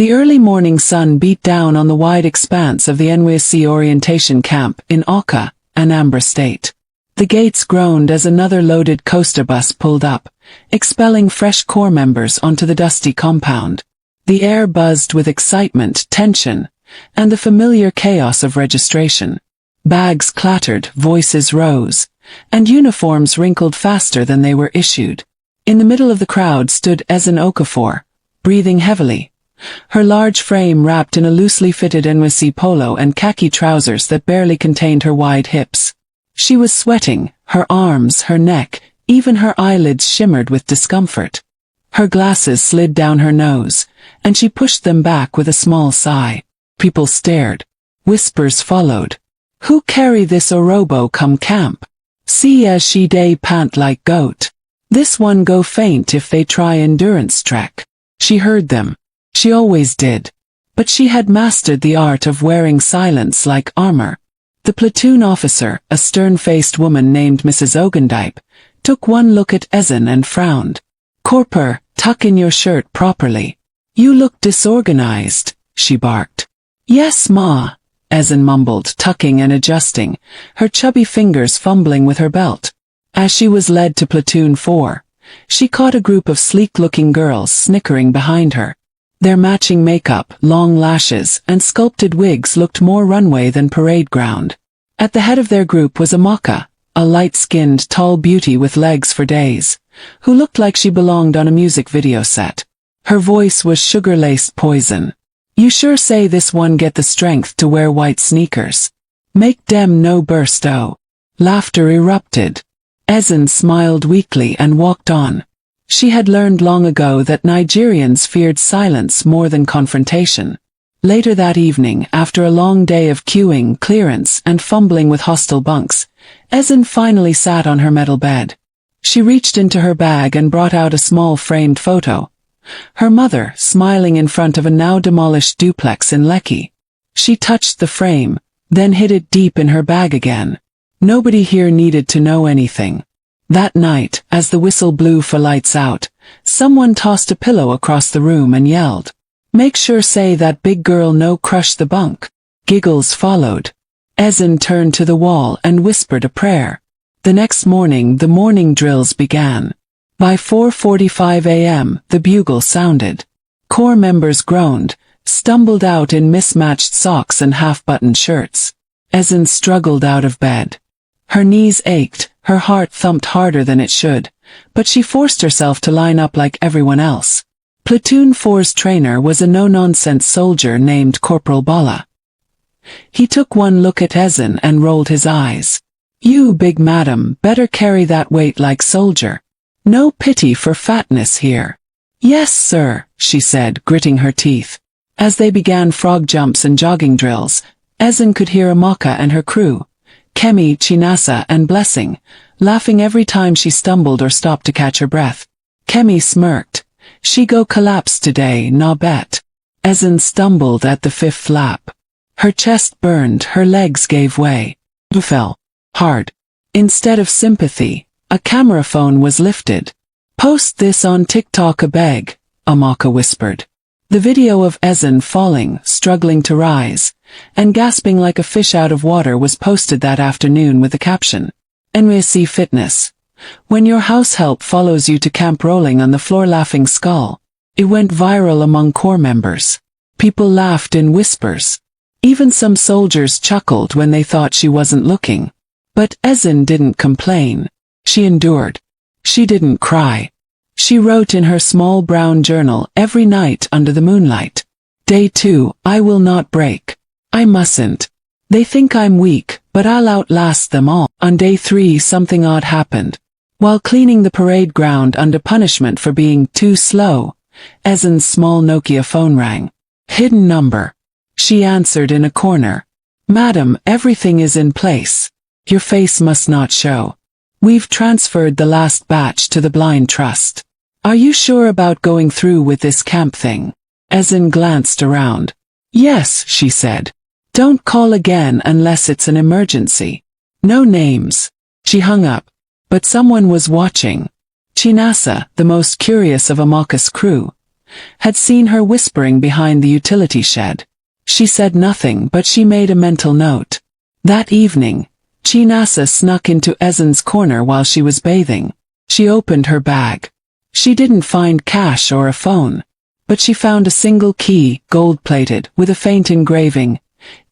The early morning sun beat down on the wide expanse of the NYSC orientation camp in Awka, Anambra State. The gates groaned as another loaded coaster bus pulled up, expelling fresh corps members onto the dusty compound. The air buzzed with excitement, tension, and the familiar chaos of registration. Bags clattered, voices rose, and uniforms wrinkled faster than they were issued. In the middle of the crowd stood Ezen Okafor, breathing heavily, her large frame wrapped in a loosely fitted NYSC polo and khaki trousers that barely contained her wide hips. She was sweating, her arms, her neck, even her eyelids shimmered with discomfort. Her glasses slid down her nose, and she pushed them back with a small sigh. People stared. Whispers followed. "Who carry this Orobo come camp? See as she dey pant like goat. This one go faint if they try endurance trek." She heard them. She always did. But she had mastered the art of wearing silence like armor. The platoon officer, a stern-faced woman named Mrs. Ogendipe, took one look at Ezen and frowned. "Corper, tuck in your shirt properly. You look disorganized," she barked. "Yes, ma," Ezen mumbled, tucking and adjusting, her chubby fingers fumbling with her belt. As she was led to Platoon 4, she caught a group of sleek-looking girls snickering behind her. Their matching makeup, long lashes, and sculpted wigs looked more runway than parade ground. At the head of their group was Amaka, a light-skinned, tall beauty with legs for days, who looked like she belonged on a music video set. Her voice was sugar-laced poison. "You sure say this one get the strength to wear white sneakers. Make dem no burst oh." Laughter erupted. Ezen smiled weakly and walked on. She had learned long ago that Nigerians feared silence more than confrontation. Later that evening, after a long day of queuing, clearance, and fumbling with hostile bunks, Ezen finally sat on her metal bed. She reached into her bag and brought out a small framed photo. Her mother, smiling in front of a now-demolished duplex in Lekki. She touched the frame, then hid it deep in her bag again. Nobody here needed to know anything. That night, as the whistle blew for lights out, someone tossed a pillow across the room and yelled, "Make sure say that big girl no crush the bunk." Giggles followed. Ezen turned to the wall and whispered a prayer. The next morning the morning drills began. By 4:45 a.m., the bugle sounded. Corps members groaned, stumbled out in mismatched socks and half-buttoned shirts. Ezen struggled out of bed. Her knees ached, her heart thumped harder than it should, but she forced herself to line up like everyone else. Platoon 4's trainer was a no-nonsense soldier named Corporal Bala. He took one look at Ezen and rolled his eyes. "You big madam better carry that weight like soldier. No pity for fatness here." "Yes, sir," she said, gritting her teeth. As they began frog jumps and jogging drills, Ezen could hear Amaka and her crew, Kemi, Chinasa, and Blessing, laughing every time she stumbled or stopped to catch her breath. Kemi smirked. "She go collapse today, na bet." Ezen stumbled at the fifth lap. Her chest burned, her legs gave way. She fell hard. Instead of sympathy, a camera phone was lifted. "Post this on TikTok a beg," Amaka whispered. The video of Ezen falling, struggling to rise, and gasping like a fish out of water was posted that afternoon with the caption, "NYSC Fitness. When your house help follows you to camp rolling on the floor laughing skull." It went viral among corps members. People laughed in whispers. Even some soldiers chuckled when they thought she wasn't looking. But Ezen didn't complain. She endured. She didn't cry. She wrote in her small brown journal every night under the moonlight. "Day 2, I will not break. I mustn't. They think I'm weak, but I'll outlast them all." On day 3 something odd happened. While cleaning the parade ground under punishment for being too slow, Ezen's small Nokia phone rang. Hidden number. She answered in a corner. "Madam, everything is in place. Your face must not show. We've transferred the last batch to the blind trust. Are you sure about going through with this camp thing?" Ezen glanced around. "Yes," she said. "Don't call again unless it's an emergency. No names." She hung up. But someone was watching. Chinasa, the most curious of Amaka's crew, had seen her whispering behind the utility shed. She said nothing, but she made a mental note. That evening, Chinasa snuck into Ezen's corner while she was bathing. She opened her bag. She didn't find cash or a phone, but she found a single key, gold-plated, with a faint engraving,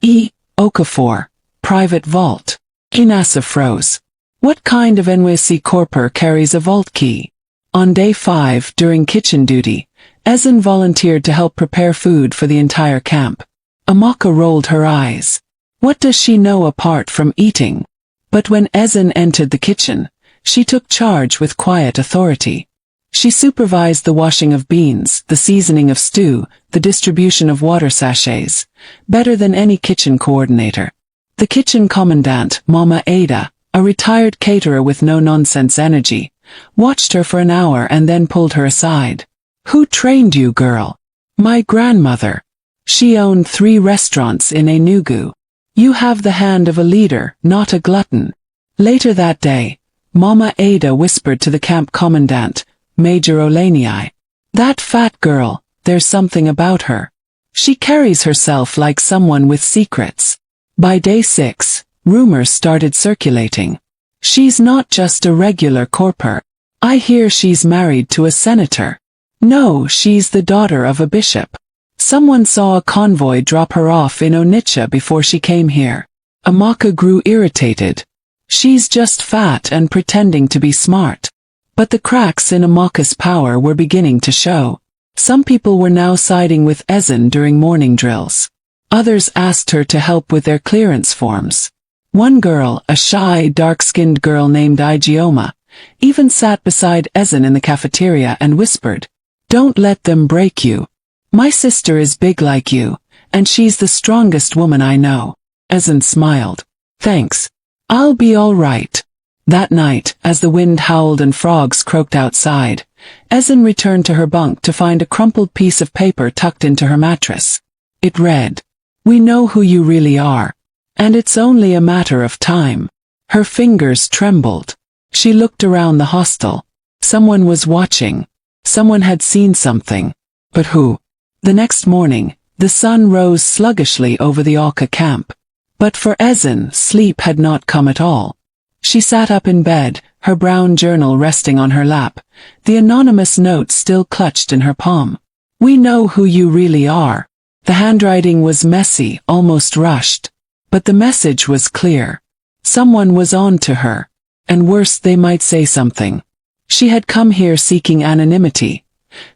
E. Okafor, Private Vault. Chinasa froze. What kind of NYSC corper carries a vault key? On day 5, during kitchen duty, Ezen volunteered to help prepare food for the entire camp. Amaka rolled her eyes. What does she know apart from eating? But when Ezen entered the kitchen, she took charge with quiet authority. She supervised the washing of beans, the seasoning of stew, the distribution of water sachets, better than any kitchen coordinator. The kitchen commandant, Mama Ada, a retired caterer with no-nonsense energy, watched her for an hour and then pulled her aside. Who trained you, girl? My grandmother. She owned 3 restaurants in Enugu. You have the hand of a leader, not a glutton. Later that day, Mama Ada whispered to the camp commandant, Major Olenii. That fat girl, there's something about her. She carries herself like someone with secrets. By day 6, rumors started circulating. She's not just a regular corper. I hear she's married to a senator. No, she's the daughter of a bishop. Someone saw a convoy drop her off in Onitsha before she came here. Amaka grew irritated. She's just fat and pretending to be smart. But the cracks in Amaka's power were beginning to show. Some people were now siding with Ezen during morning drills. Others asked her to help with their clearance forms. One girl, a shy, dark-skinned girl named Igioma, even sat beside Ezen in the cafeteria and whispered, "Don't let them break you. My sister is big like you, and she's the strongest woman I know." Ezen smiled. "Thanks. I'll be all right." That night, as the wind howled and frogs croaked outside, Ezen returned to her bunk to find a crumpled piece of paper tucked into her mattress. It read, "We know who you really are, and it's only a matter of time." Her fingers trembled. She looked around the hostel. Someone was watching. Someone had seen something. But who? The next morning, the sun rose sluggishly over the Auca camp. But for Ezen, sleep had not come at all. She sat up in bed, her brown journal resting on her lap, the anonymous note still clutched in her palm. "We know who you really are." The handwriting was messy, almost rushed. But the message was clear. Someone was on to her. And worse, they might say something. She had come here seeking anonymity,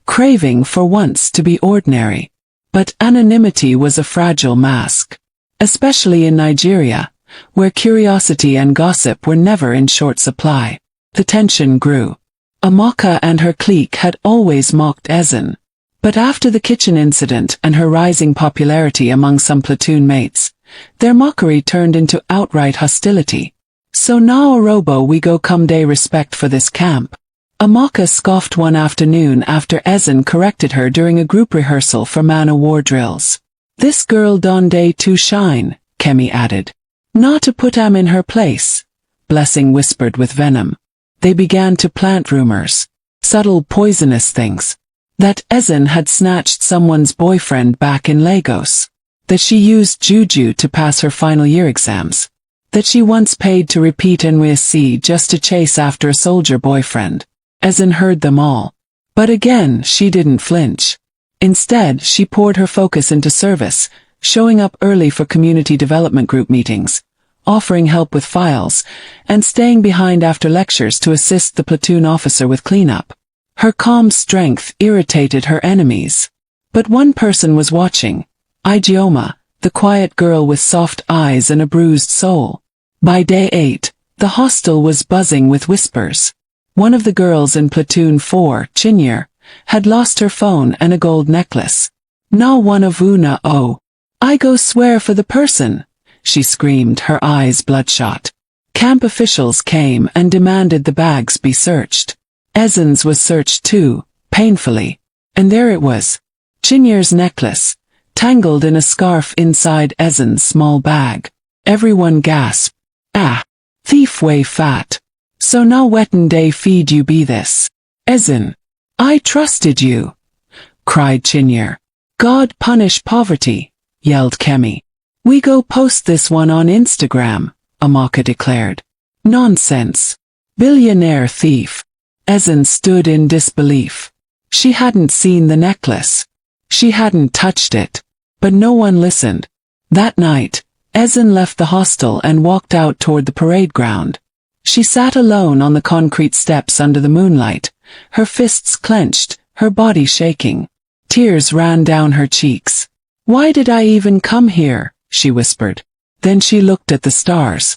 craving for once to be ordinary. But anonymity was a fragile mask. Especially in Nigeria, where curiosity and gossip were never in short supply. The tension grew. Amaka and her clique had always mocked Ezen. But after the kitchen incident and her rising popularity among some platoon mates, their mockery turned into outright hostility. "So now Orobo we go come day respect for this camp." Amaka scoffed one afternoon after Ezen corrected her during a group rehearsal for man-o-war drills. "This girl don day too shine," Kemi added. "Not to put am in her place," Blessing whispered with venom. They began to plant rumors. Subtle poisonous things. That Ezen had snatched someone's boyfriend back in Lagos. That she used juju to pass her final year exams. That she once paid to repeat NYSC just to chase after a soldier boyfriend. Ezen heard them all. But again, she didn't flinch. Instead, she poured her focus into service, showing up early for community development group meetings, offering help with files, and staying behind after lectures to assist the platoon officer with cleanup. Her calm strength irritated her enemies. But one person was watching. Igioma, the quiet girl with soft eyes and a bruised soul. By day 8, the hostel was buzzing with whispers. One of the girls in Platoon 4, Chinyere, had lost her phone and a gold necklace. "Na one of una oh. I go swear for the person," she screamed, her eyes bloodshot. Camp officials came and demanded the bags be searched. Ezen's was searched too, painfully. And there it was. Chinyere's necklace, tangled in a scarf inside Ezen's small bag. Everyone gasped. "Ah! Thief way fat. So now wetin day feed you be this? Ezen, I trusted you." cried Chinyere. God punish poverty, yelled Kemi. We go post this one on Instagram, Amaka declared. Nonsense. Billionaire thief. Ezen stood in disbelief. She hadn't seen the necklace. She hadn't touched it. But no one listened. That night, Ezen left the hostel and walked out toward the parade ground. She sat alone on the concrete steps under the moonlight, her fists clenched, her body shaking. Tears ran down her cheeks. Why did I even come here? She whispered. Then she looked at the stars.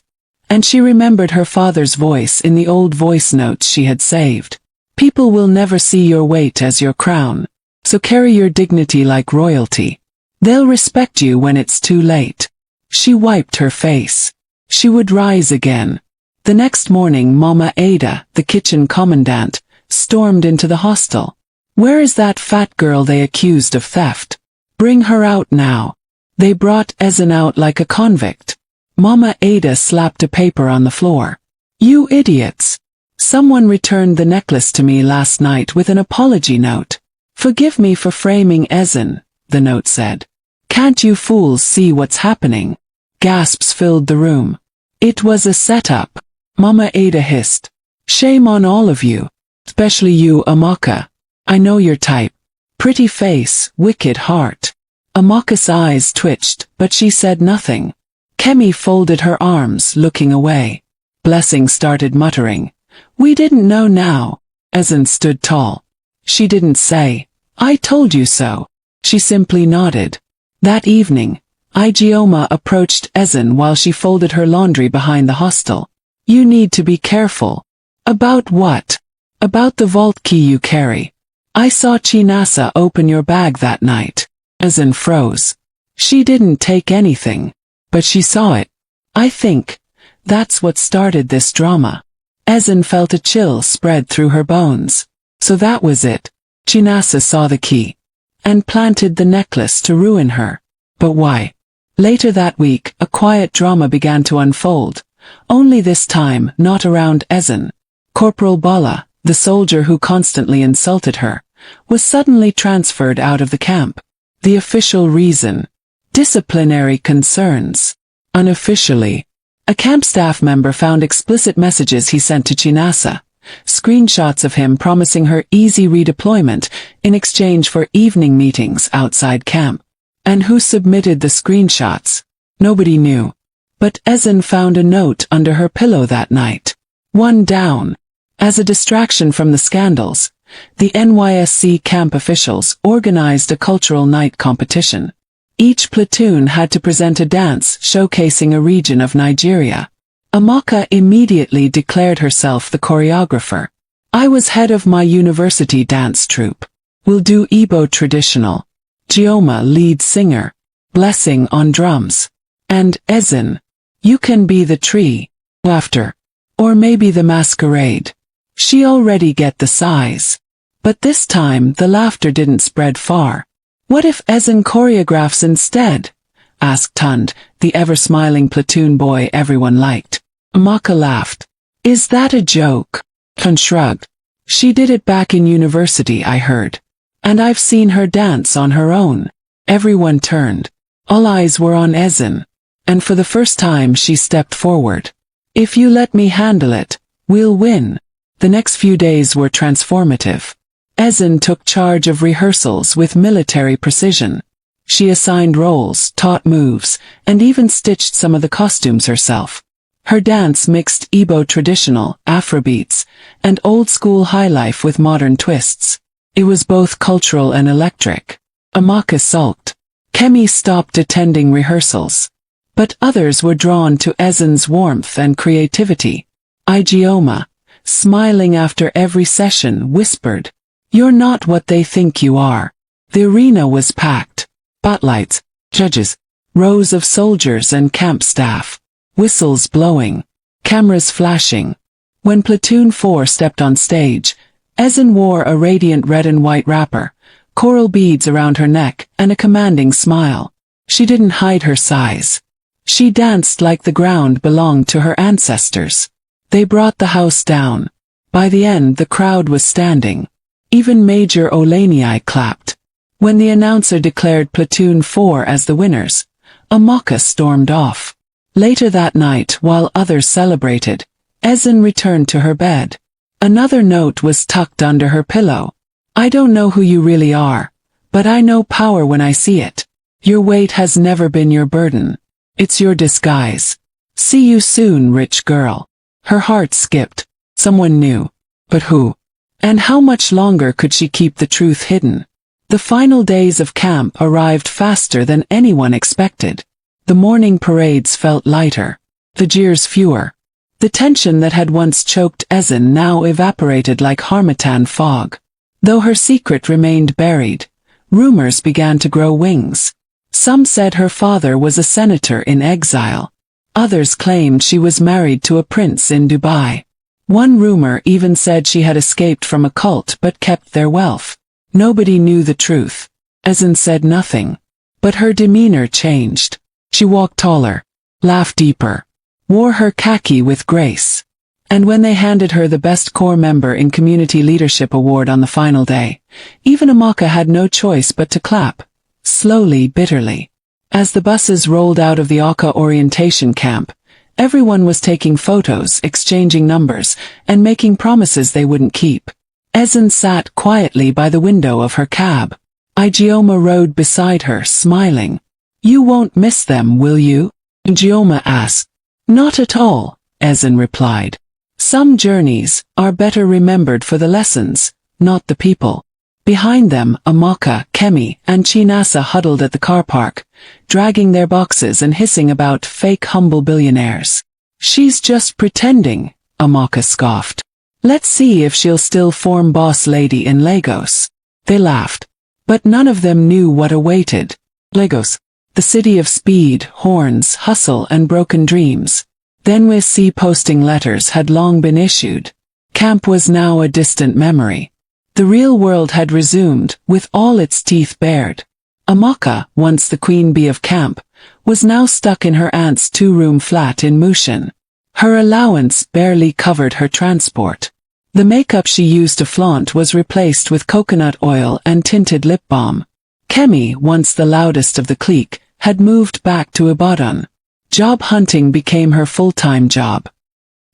And she remembered her father's voice in the old voice notes she had saved. People will never see your weight as your crown, so carry your dignity like royalty. They'll respect you when it's too late. She wiped her face. She would rise again. The next morning Mama Ada, the kitchen commandant, stormed into the hostel. Where is that fat girl they accused of theft? Bring her out now. They brought Ezen out like a convict. Mama Ada slapped a paper on the floor. You idiots! Someone returned the necklace to me last night with an apology note. Forgive me for framing Ezen, the note said. Can't you fools see what's happening? Gasps filled the room. It was a setup. Mama Ada hissed. Shame on all of you. Especially you, Amaka. I know your type. Pretty face, wicked heart. Amaka's eyes twitched, but she said nothing. Kemi folded her arms, looking away. Blessing started muttering. We didn't know now. Ezen stood tall. She didn't say, I told you so. She simply nodded. That evening, Ijeoma approached Ezen while she folded her laundry behind the hostel. You need to be careful. About what? About the vault key you carry. I saw Chinasa open your bag that night. Ezen froze. She didn't take anything. But she saw it. I think that's what started this drama. Ezen felt a chill spread through her bones. So that was it. Chinasa saw the key. And planted the necklace to ruin her. But why? Later that week, a quiet drama began to unfold. Only this time, not around Ezen. Corporal Bala, the soldier who constantly insulted her, was suddenly transferred out of the camp. The official reason: disciplinary concerns. Unofficially, a camp staff member found explicit messages he sent to Chinasa, screenshots of him promising her easy redeployment in exchange for evening meetings outside camp. And who submitted the screenshots? Nobody knew. But Ezen found a note under her pillow that night. One down. As a distraction from the scandals, the NYSC camp officials organized a cultural night competition. Each platoon had to present a dance showcasing a region of Nigeria. Amaka immediately declared herself the choreographer. I was head of my university dance troupe. We'll do Igbo traditional. Ijeoma lead singer. Blessing on drums. And Ezen, you can be the tree. Laughter. Or maybe the masquerade. She already get the size. But this time the laughter didn't spread far. What if Ezen choreographs instead? Asked Tund, the ever-smiling platoon boy everyone liked. Amaka laughed. Is that a joke? Tund shrugged. She did it back in university, I heard. And I've seen her dance on her own. Everyone turned. All eyes were on Ezen. And for the first time she stepped forward. If you let me handle it, we'll win. The next few days were transformative. Ezen took charge of rehearsals with military precision. She assigned roles, taught moves, and even stitched some of the costumes herself. Her dance mixed Igbo traditional, Afrobeats, and old-school highlife with modern twists. It was both cultural and electric. Amaka sulked. Kemi stopped attending rehearsals. But others were drawn to Ezen's warmth and creativity. Ijeoma, smiling after every session, whispered, "You're not what they think you are." The arena was packed. Spotlights, judges, rows of soldiers and camp staff, whistles blowing, cameras flashing. When Platoon 4 stepped on stage, Ezen wore a radiant red and white wrapper, coral beads around her neck, and a commanding smile. She didn't hide her size. She danced like the ground belonged to her ancestors. They brought the house down. By the end the crowd was standing. Even Major Olenii clapped. When the announcer declared Platoon 4 as the winners, Amaka stormed off. Later that night, while others celebrated, Ezen returned to her bed. Another note was tucked under her pillow. I don't know who you really are, but I know power when I see it. Your weight has never been your burden. It's your disguise. See you soon, rich girl. Her heart skipped. Someone knew. But who? And how much longer could she keep the truth hidden? The final days of camp arrived faster than anyone expected. The morning parades felt lighter. The jeers fewer. The tension that had once choked Ezen now evaporated like harmattan fog. Though her secret remained buried, rumors began to grow wings. Some said her father was a senator in exile. Others claimed she was married to a prince in Dubai. One rumor even said she had escaped from a cult but kept their wealth. Nobody knew the truth. Ezen said nothing. But her demeanor changed. She walked taller, laughed deeper, wore her khaki with grace. And when they handed her the Best Corps Member in Community Leadership Award on the final day, even Amaka had no choice but to clap, slowly, bitterly. As the buses rolled out of the Aka orientation camp, everyone was taking photos, exchanging numbers, and making promises they wouldn't keep. Ezen sat quietly by the window of her cab. Ijeoma rode beside her, smiling. You won't miss them, will you? Ijeoma asked. Not at all, Ezen replied. Some journeys are better remembered for the lessons, not the people. Behind them, Amaka, Kemi, and Chinasa huddled at the car park, dragging their boxes and hissing about fake humble billionaires. She's just pretending, Amaka scoffed. Let's see if she'll still form boss lady in Lagos. They laughed. But none of them knew what awaited. Lagos, the city of speed, horns, hustle, and broken dreams. The NYSC posting letters had long been issued. Camp was now a distant memory. The real world had resumed, with all its teeth bared. Amaka, once the queen bee of camp, was now stuck in her aunt's two-room flat in Mushin. Her allowance barely covered her transport. The makeup she used to flaunt was replaced with coconut oil and tinted lip balm. Kemi, once the loudest of the clique, had moved back to Ibadan. Job hunting became her full-time job.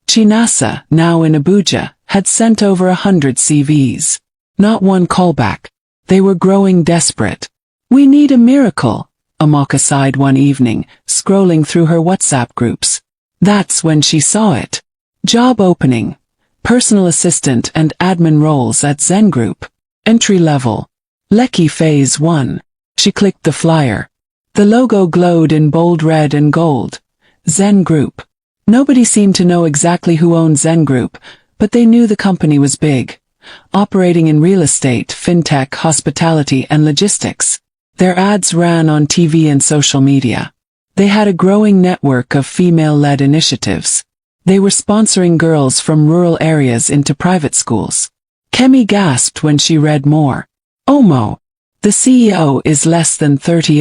Chinasa, now in Abuja, had sent over 100 CVs. Not one callback. They were growing desperate. We need a miracle, Amaka sighed one evening, scrolling through her WhatsApp groups. That's when she saw it. Job opening. Personal assistant and admin roles at Zen Group. Entry level. Lekki Phase 1. She clicked the flyer. The logo glowed in bold red and gold. Zen Group. Nobody seemed to know exactly who owned Zen Group, but they knew the company was big. Operating in real estate, fintech, hospitality, and logistics. Their ads ran on TV and social media. They had a growing network of female-led initiatives. They were sponsoring girls from rural areas into private schools. Kemi gasped when she read more. Omo. The CEO is less than 30.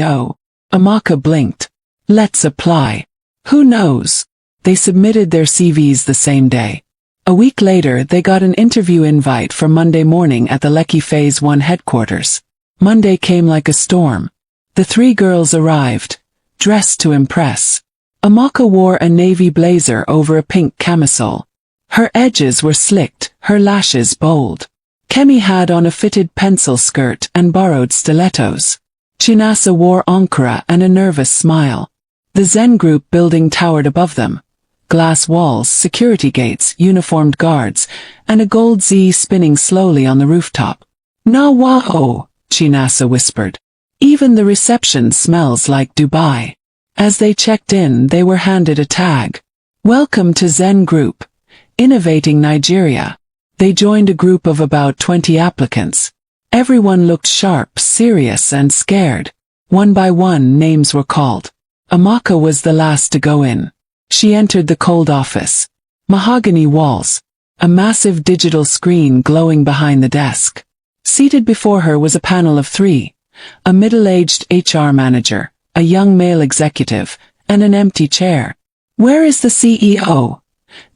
Amaka blinked. Let's apply. Who knows? They submitted their CVs the same day. A week later, they got an interview invite for Monday morning at the Lekki Phase 1 headquarters. Monday came like a storm. The three girls arrived, dressed to impress. Amaka wore a navy blazer over a pink camisole. Her edges were slicked, her lashes bold. Kemi had on a fitted pencil skirt and borrowed stilettos. Chinasa wore ankara and a nervous smile. The Zen Group building towered above them. Glass walls, security gates, uniformed guards, and a gold Z spinning slowly on the rooftop. Na wow, Chinasa whispered. Even the reception smells like Dubai. As they checked in, they were handed a tag. Welcome to Zen Group. Innovating Nigeria. They joined a group of about 20 applicants. Everyone looked sharp, serious, and scared. One by one, names were called. Amaka was the last to go in. She entered the cold office. Mahogany walls. A massive digital screen glowing behind the desk. Seated before her was a panel of three. A middle-aged HR manager, a young male executive, and an empty chair. Where is the CEO?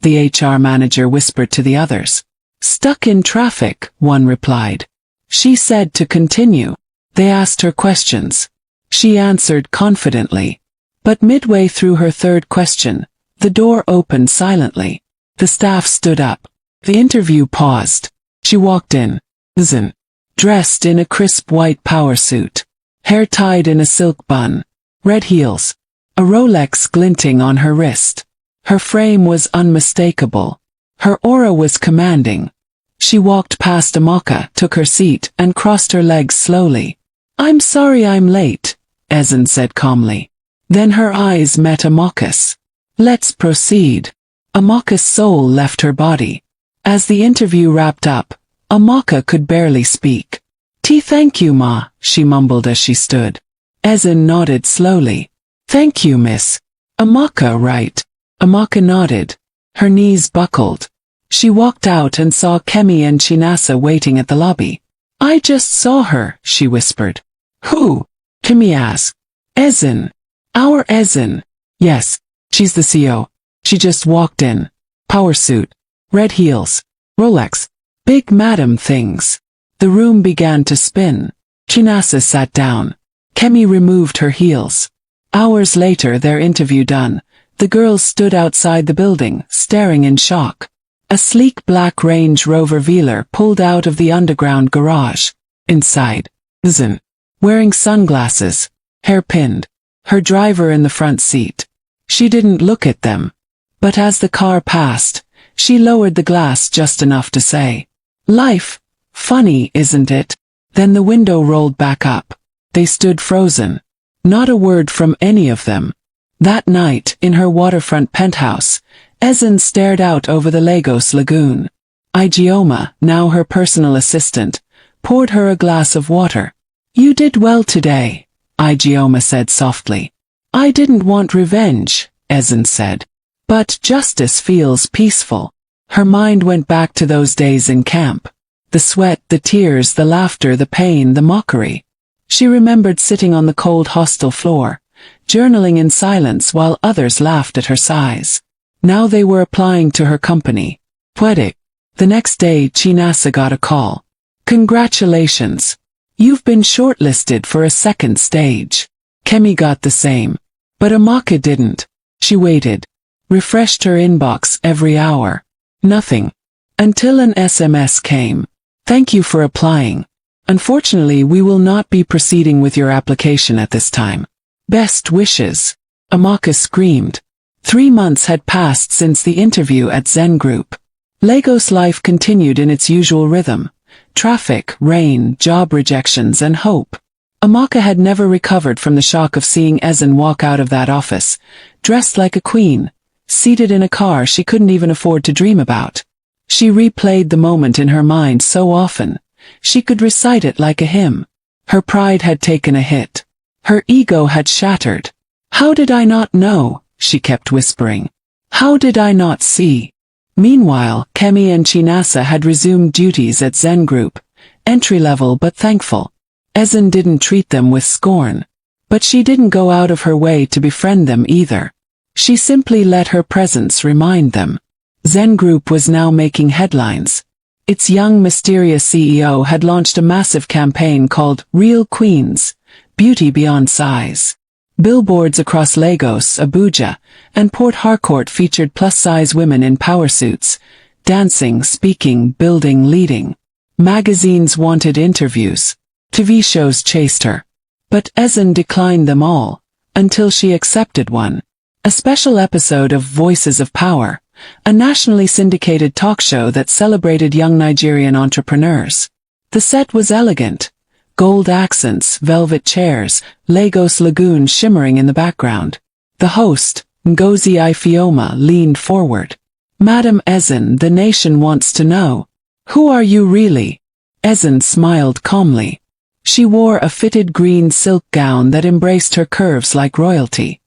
The HR manager whispered to the others. Stuck in traffic, one replied. She said to continue. They asked her questions. She answered confidently. But midway through her third question, the door opened silently. The staff stood up. The interview paused. She walked in. Zen. Dressed in a crisp white power suit. Hair tied in a silk bun. Red heels. A Rolex glinting on her wrist. Her frame was unmistakable. Her aura was commanding. She walked past Amaka, took her seat, and crossed her legs slowly. "I'm sorry I'm late," Ezen said calmly. Then her eyes met Amaka's. "Let's proceed." Amaka's soul left her body. As the interview wrapped up, Amaka could barely speak. Thank you, Ma," she mumbled as she stood. Ezen nodded slowly. "Thank you, miss." "Amaka, right?" Amaka nodded. Her knees buckled. She walked out and saw Kemi and Chinasa waiting at the lobby. "I just saw her," she whispered. "Who?" Kemi asked. "Ezen. Our Ezen." "Yes, she's the CO. She just walked in. Power suit. Red heels. Rolex. Big madam things." The room began to spin. Chinasa sat down. Kemi removed her heels. Hours later, their interview done, the girls stood outside the building, staring in shock. A sleek black Range Rover Velar pulled out of the underground garage. Inside, Zen, wearing sunglasses, hair pinned, her driver in the front seat. She didn't look at them. But as the car passed, she lowered the glass just enough to say, "Life, funny, isn't it?" Then the window rolled back up. They stood frozen. Not a word from any of them. That night, in her waterfront penthouse, Ezen stared out over the Lagos lagoon. Ijeoma, now her personal assistant, poured her a glass of water. "You did well today," Ijeoma said softly. "I didn't want revenge," Ezen said. "But justice feels peaceful." Her mind went back to those days in camp. The sweat, the tears, the laughter, the pain, the mockery. She remembered sitting on the cold hostel floor, journaling in silence while others laughed at her sighs. Now they were applying to her company. Poetic. The next day, Chinasa got a call. "Congratulations. You've been shortlisted for a second stage." Kemi got the same. But Amaka didn't. She waited. Refreshed her inbox every hour. Nothing. Until an SMS came. "Thank you for applying. Unfortunately, we will not be proceeding with your application at this time. Best wishes." Amaka screamed. 3 months had passed since the interview at Zen Group. Lagos life continued in its usual rhythm. Traffic, rain, job rejections, and hope. Amaka had never recovered from the shock of seeing Ezen walk out of that office, dressed like a queen, seated in a car she couldn't even afford to dream about. She replayed the moment in her mind so often, she could recite it like a hymn. Her pride had taken a hit. Her ego had shattered. "How did I not know?" she kept whispering. "How did I not see?" Meanwhile, Kemi and Chinasa had resumed duties at Zen Group, entry-level but thankful. Ezen didn't treat them with scorn. But she didn't go out of her way to befriend them either. She simply let her presence remind them. Zen Group was now making headlines. Its young mysterious CEO had launched a massive campaign called Real Queens, Beauty Beyond Size. Billboards across Lagos, Abuja, and Port Harcourt featured plus-size women in power suits, dancing, speaking, building, leading. Magazines wanted interviews. TV shows chased her. But Ezen declined them all, until she accepted one. A special episode of Voices of Power, a nationally syndicated talk show that celebrated young Nigerian entrepreneurs. The set was elegant. Gold accents, velvet chairs, Lagos Lagoon shimmering in the background. The host, Ngozi Ifeoma, leaned forward. "Madam Ezen, the nation wants to know. Who are you really?" Ezen smiled calmly. She wore a fitted green silk gown that embraced her curves like royalty.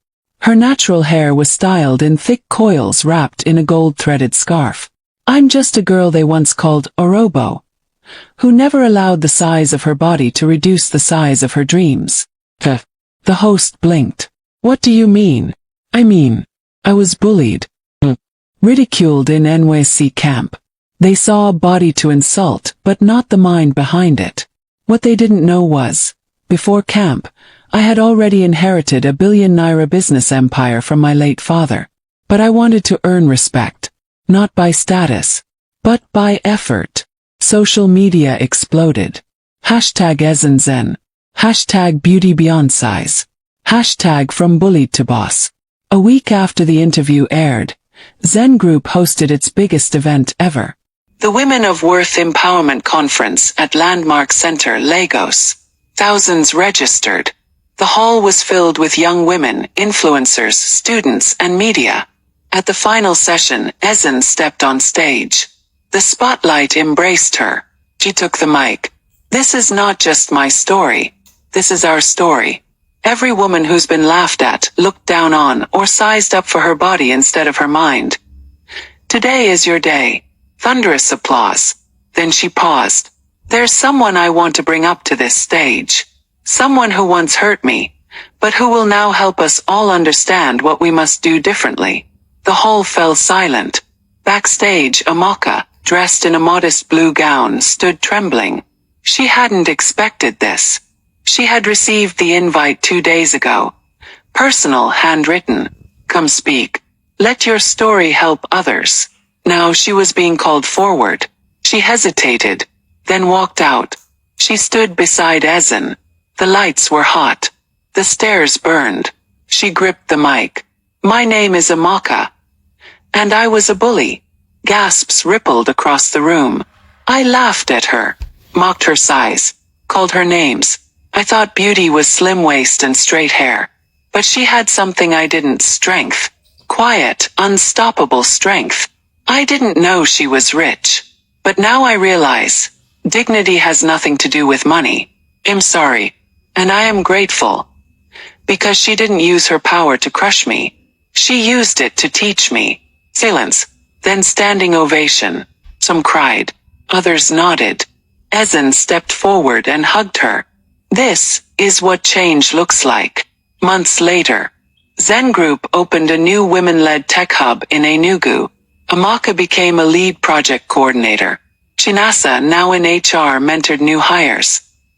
Her natural hair was styled in thick coils wrapped in a gold-threaded scarf. "I'm just a girl they once called Orobo, who never allowed the size of her body to reduce the size of her dreams." The host blinked. "What do you mean?" "I mean, I was bullied. Ridiculed in NYSC camp. They saw a body to insult, but not the mind behind it. What they didn't know was, Before camp, I had already inherited a ₦1 billion business empire from my late father. But I wanted to earn respect. Not by status, but by effort. Social media exploded. Hashtag #EzenZen. Hashtag beauty beyond size. Hashtag from bullied to boss. A week after the interview aired, Zen Group hosted its biggest event ever. The Women of Worth Empowerment Conference at Landmark Center, Lagos. Thousands registered. The hall was filled with young women, influencers, students, and media. At the final session, Ezen stepped on stage. The spotlight embraced her. She took the mic. "This is not just my story. This is our story. Every woman who's been laughed at, looked down on, or sized up for her body instead of her mind. Today is your day." Thunderous applause. Then she paused. "There's someone I want to bring up to this stage. Someone who once hurt me, but who will now help us all understand what we must do differently." The hall fell silent. Backstage, Amaka, dressed in a modest blue gown, stood trembling. She hadn't expected this. She had received the invite 2 days ago. Personal, handwritten. "Come speak. Let your story help others." Now she was being called forward. She hesitated, then walked out. She stood beside Ezen. The lights were hot. The stairs burned. She gripped the mic. "My name is Amaka. And I was a bully." Gasps rippled across the room. I laughed at her, mocked her size, called her names. I thought beauty was slim waist and straight hair. But she had something I didn't: strength. Quiet, unstoppable strength. I didn't know she was rich. But now I realize, dignity has nothing to do with money. I'm sorry. And I am grateful. Because she didn't use her power to crush me. She used it to teach me. Silence. Then standing ovation. Some cried. Others nodded. Ezen stepped forward and hugged her. This is what change looks like. Months later, Zen Group opened a new women-led tech hub in Enugu. Amaka became a lead project coordinator. Chinasa, now in HR, mentored new hires.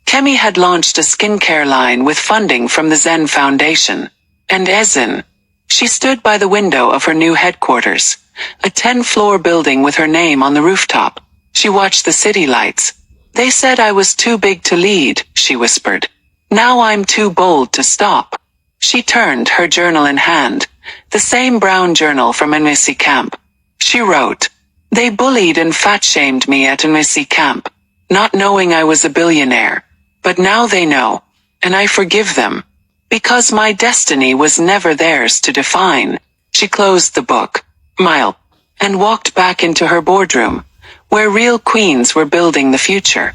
Kemi had launched a skincare line with funding from the Zen Foundation. And Ezen, she stood by the window of her new headquarters, a 10-floor building with her name on the rooftop. She watched the city lights. "They said I was too big to lead," she whispered. "Now I'm too bold to stop." She turned, her journal in hand, the same brown journal from NYSC camp. She wrote, "They bullied and fat-shamed me at NYSC camp, not knowing I was a billionaire. But now they know, and I forgive them. Because my destiny was never theirs to define." She closed the book, smiled, and walked back into her boardroom, where real queens were building the future.